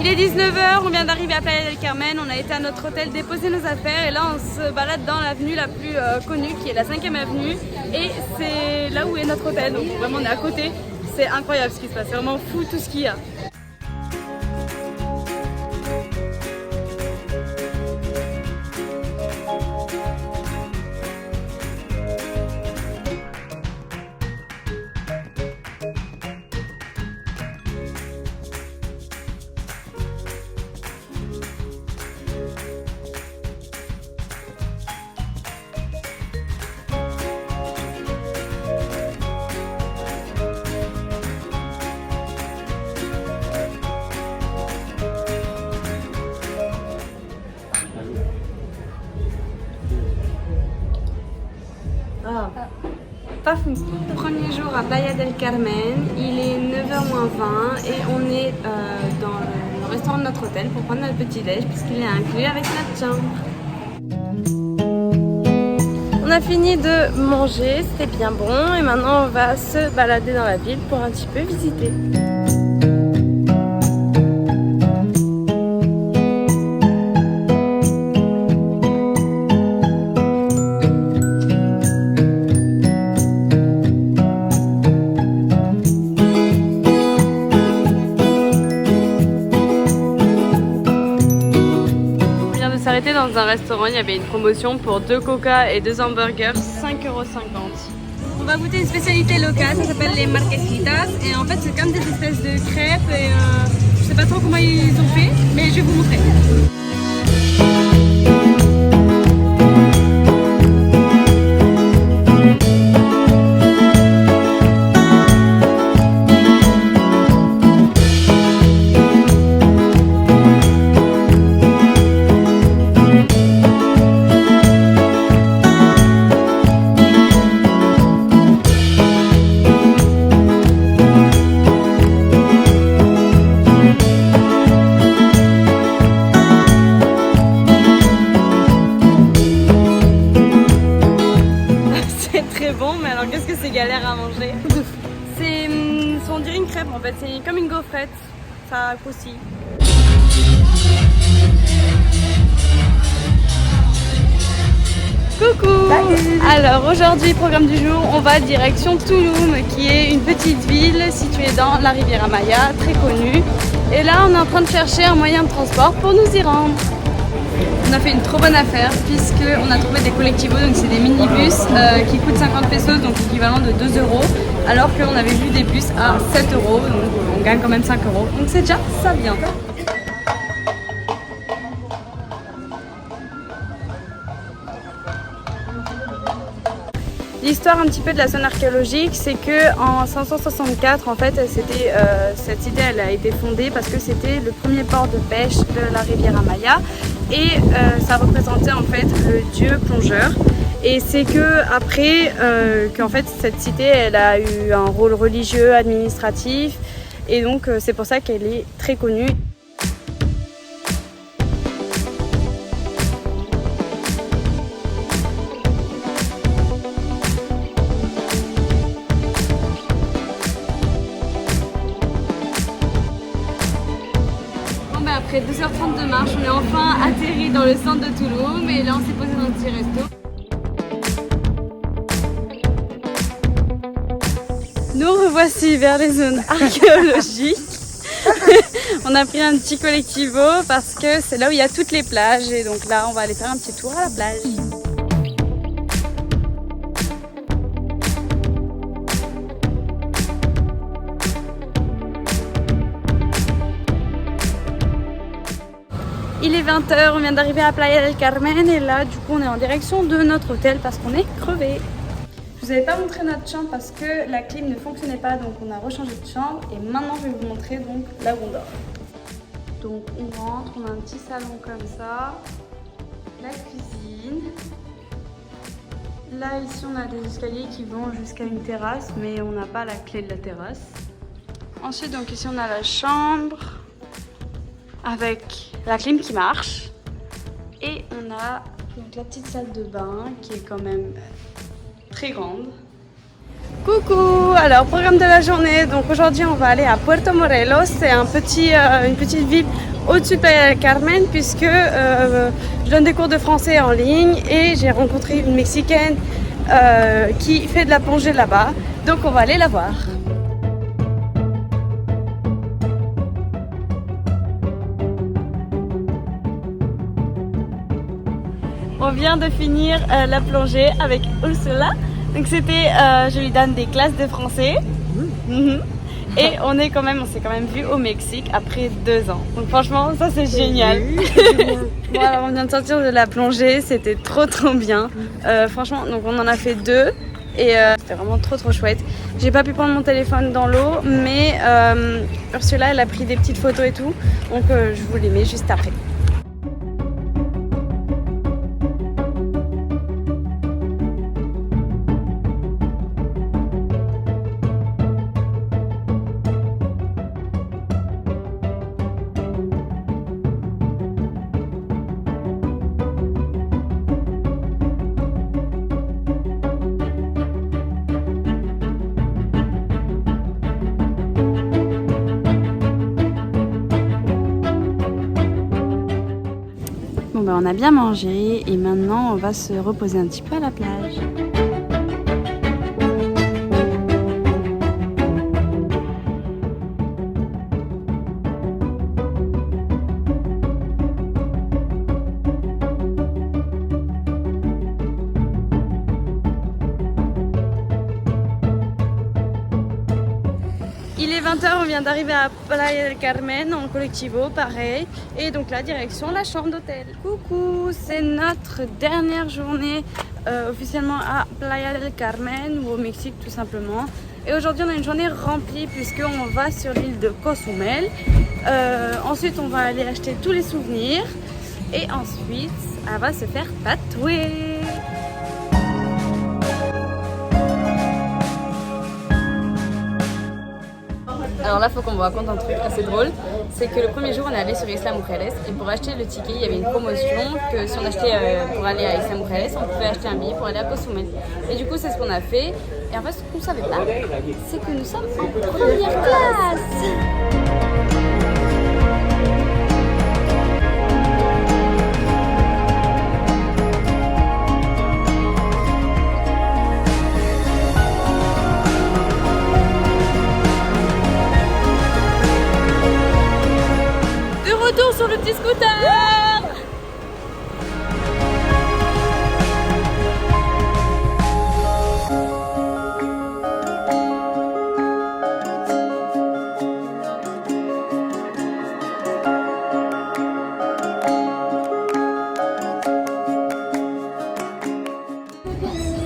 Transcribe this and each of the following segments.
Il est 19h, on vient d'arriver à Playa del Carmen, on a été à notre hôtel déposer nos affaires et là on se balade dans l'avenue la plus connue qui est la 5e avenue et c'est là où est notre hôtel, donc vraiment on est à côté. C'est incroyable ce qui se passe, c'est vraiment fou tout ce qu'il y a. Pas fou. Premier jour à Playa del Carmen, il est 9h moins 20 et on est dans le restaurant de notre hôtel pour prendre notre petit déj puisqu'il est inclus avec notre chambre. On a fini de manger, c'était bien bon et maintenant on va se balader dans la ville pour un petit peu visiter. Dans un restaurant, il y avait une promotion pour 2 coca et 2 hamburgers, 5,50 €. On va goûter une spécialité locale, ça s'appelle les marquesitas et en fait c'est comme des espèces de crêpes et je sais pas trop comment ils ont fait, mais je vais vous montrer. Galère à manger. C'est, on dirait une crêpe en fait, c'est comme une gaufrette, ça croustille. Coucou. Salut. Alors aujourd'hui, programme du jour, on va direction Tulum qui est une petite ville située dans la Riviera Maya, très connue. Et là on est en train de chercher un moyen de transport pour nous y rendre. On a fait une trop bonne affaire puisqu'on a trouvé des collectivos, donc c'est des minibus qui coûtent 50 pesos, donc l'équivalent de 2 €, alors qu'on avait vu des bus à 7 €, donc on gagne quand même 5 €, donc c'est déjà ça bien. L'histoire un petit peu de la zone archéologique, c'est que en 564, en fait, cette cité elle a été fondée parce que c'était le premier port de pêche de la Riviera Maya et ça représentait en fait le dieu plongeur. Et c'est que après qu'en fait cette cité elle a eu un rôle religieux, administratif et donc c'est pour ça qu'elle est très connue. Après 2h30 de marche, on est enfin atterri dans le centre de Tulum et là on s'est posé dans un petit resto. Nous revoici vers les zones archéologiques. On a pris un petit collectivo parce que c'est là où il y a toutes les plages et donc là on va aller faire un petit tour à la plage. Il est 20h, on vient d'arriver à Playa del Carmen et là du coup on est en direction de notre hôtel parce qu'on est crevé. Je vous avais pas montré notre chambre parce que la clim ne fonctionnait pas, donc on a rechangé de chambre et maintenant je vais vous montrer donc là où on dort. Donc on rentre, on a un petit salon comme ça, la cuisine. Là ici on a des escaliers qui vont jusqu'à une terrasse mais on n'a pas la clé de la terrasse. Ensuite donc ici on a la chambre avec la clim qui marche et on a donc la petite salle de bain qui est quand même très grande. Coucou, alors programme de la journée, donc aujourd'hui on va aller à Puerto Morelos, c'est une petite ville au-dessus de Playa del Carmen puisque je donne des cours de français en ligne et j'ai rencontré une Mexicaine qui fait de la plongée là-bas, donc on va aller la voir. On vient de finir la plongée avec Ursula. Donc c'était, je lui donne des classes de français. Et on s'est quand même vu au Mexique après 2 ans. Donc franchement, ça c'est génial. Bon, alors on vient de sortir de la plongée, c'était trop bien. Franchement, donc on en a fait 2 et c'était vraiment trop chouette. J'ai pas pu prendre mon téléphone dans l'eau, mais Ursula elle a pris des petites photos et tout. Donc je vous les mets juste après. Bon ben on a bien mangé et maintenant on va se reposer un petit peu à la plage. Il est 20h, on vient d'arriver à Playa del Carmen en collectivo, pareil. Et donc là, direction la chambre d'hôtel. Coucou, c'est notre dernière journée officiellement à Playa del Carmen ou au Mexique tout simplement. Et aujourd'hui, on a une journée remplie puisqu'on va sur l'île de Cozumel. Ensuite, on va aller acheter tous les souvenirs. Et ensuite, elle va se faire tatouer. Alors là, il faut qu'on vous raconte un truc assez drôle. C'est que le premier jour, on est allé sur Isla Mujeres et pour acheter le ticket, il y avait une promotion que si on achetait pour aller à Isla Mujeres, on pouvait acheter un billet pour aller à Cozumel. Et du coup, c'est ce qu'on a fait. Et en fait, ce qu'on ne savait pas, c'est que nous sommes en première classe. Retour sur le petit scooter.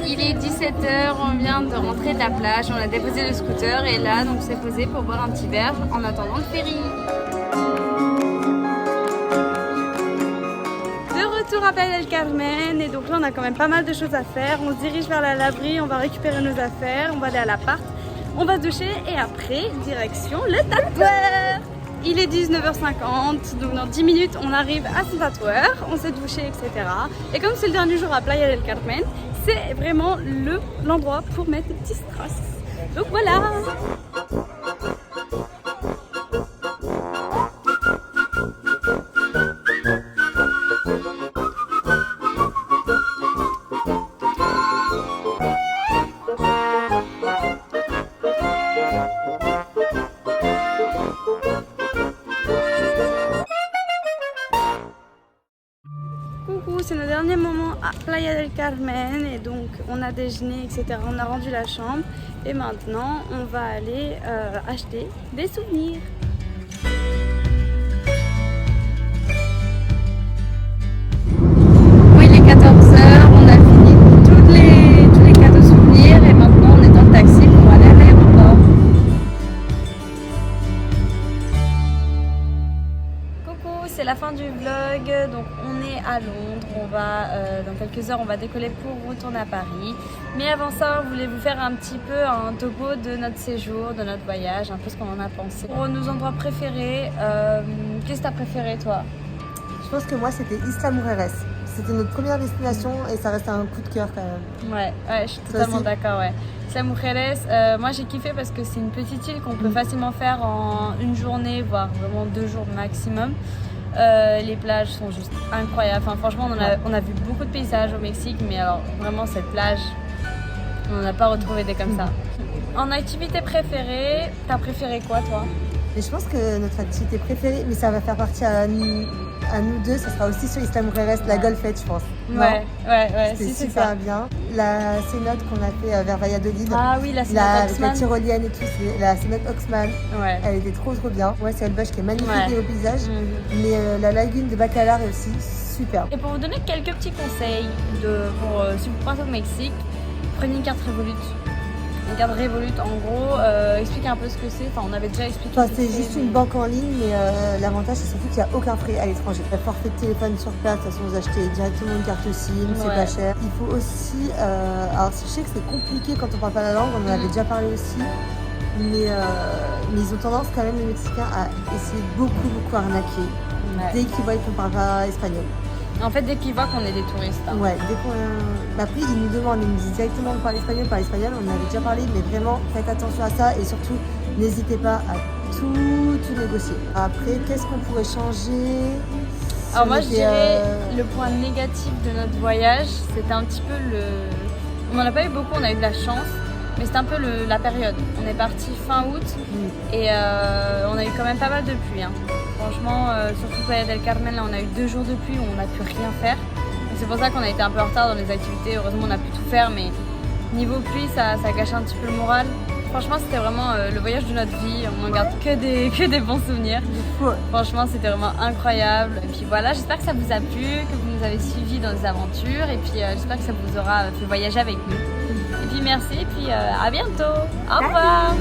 Il est 17h, on vient de rentrer de la plage, on a déposé le scooter et là donc c'est posé pour boire un petit verre en attendant le ferry. Retour à Playa del Carmen et donc là on a quand même pas mal de choses à faire. On se dirige vers la laverie, on va récupérer nos affaires, on va aller à l'appart, on va se doucher et après direction le tatoueur. Il est 19h50, donc dans 10 minutes on arrive à son tatoueur, on s'est douché etc. Et comme c'est le dernier jour à Playa del Carmen, c'est vraiment l'endroit pour mettre des petits strass. Donc voilà. Coucou, c'est notre dernier moment à Playa del Carmen et donc on a déjeuné etc. On a rendu la chambre et maintenant on va aller acheter des souvenirs. Oui, il est 14h, on a fini tous les cadeaux souvenirs et maintenant on est dans le taxi pour aller à l'aéroport. Coucou, c'est la fin du vlog, donc on est à Londres, on va dans quelques heures on va décoller pour retourner à Paris. Mais avant ça, on voulait vous faire un petit peu un topo de notre séjour, de notre voyage, un peu ce qu'on en a pensé. Pour nos endroits préférés, qu'est-ce que tu as préféré toi? Je pense que moi c'était Isla Mujeres. c'était notre première destination et ça reste un coup de cœur quand même. Ouais, je suis totalement d'accord, ouais. Isla Mujeres, moi j'ai kiffé parce que c'est une petite île qu'on peut facilement faire en une journée, voire vraiment 2 jours maximum. Les plages sont juste incroyables. Enfin, franchement, on a vu beaucoup de paysages au Mexique, mais alors vraiment cette plage, on n'en a pas retrouvé des comme ça. En activité préférée, t'as préféré quoi toi? Et je pense que notre activité préférée, mais ça va faire partie à nous deux, ça sera aussi sur Isla Mujeres, la golfette, je pense. Ouais, C'était c'est super ça. bien. La cénote qu'on a fait vers Valladolid. Ah oui, la cénote avec la Oxman. tyrolienne et tout, la cénote Oxman. Ouais. Elle était trop bien. Ouais, c'est Elbeuf qui est magnifique Ouais. au paysage. Mais la lagune de Bacalar est aussi super. Et pour vous donner quelques petits conseils si vous partez au Mexique, prenez une carte Revolut. Une carte Revolut, en gros, expliquez un peu ce que c'est. Enfin, on avait déjà expliqué. Enfin, c'est juste une banque en ligne, mais l'avantage c'est surtout qu'il n'y a aucun frais à l'étranger. Le forfait de téléphone sur place, de toute façon vous achetez directement une carte SIM, c'est pas cher. Il faut aussi, alors je sais que c'est compliqué quand on parle pas la langue, on en avait déjà parlé aussi, mais ils ont tendance quand même les Mexicains à essayer beaucoup arnaquer dès qu'ils voient qu'on parle pas espagnol. En fait, dès qu'ils voient qu'on est des touristes. Hein. Ouais, dès qu'on. Après, ils nous demandent, ils nous disent directement de parler espagnol, on en avait déjà parlé, mais vraiment, faites attention à ça et surtout, n'hésitez pas à tout négocier. Après, qu'est-ce qu'on pourrait changer? Alors, moi, je dirais le point négatif de notre voyage, c'était un petit peu le. On n'en a pas eu beaucoup, on a eu de la chance, mais c'était un peu la période. On est parti fin août et on a eu quand même pas mal de pluie. Hein. Franchement, surtout Playa del Carmen, là on a eu 2 jours de pluie où on n'a pu rien faire. C'est pour ça qu'on a été un peu en retard dans les activités. Heureusement on a pu tout faire, mais niveau pluie ça gâche un petit peu le moral. Franchement c'était vraiment le voyage de notre vie. On n'en garde que des bons souvenirs. Franchement c'était vraiment incroyable. Et puis voilà, j'espère que ça vous a plu, que vous nous avez suivis dans les aventures. Et puis j'espère que ça vous aura fait voyager avec nous. Et puis merci, et puis à bientôt. Au revoir.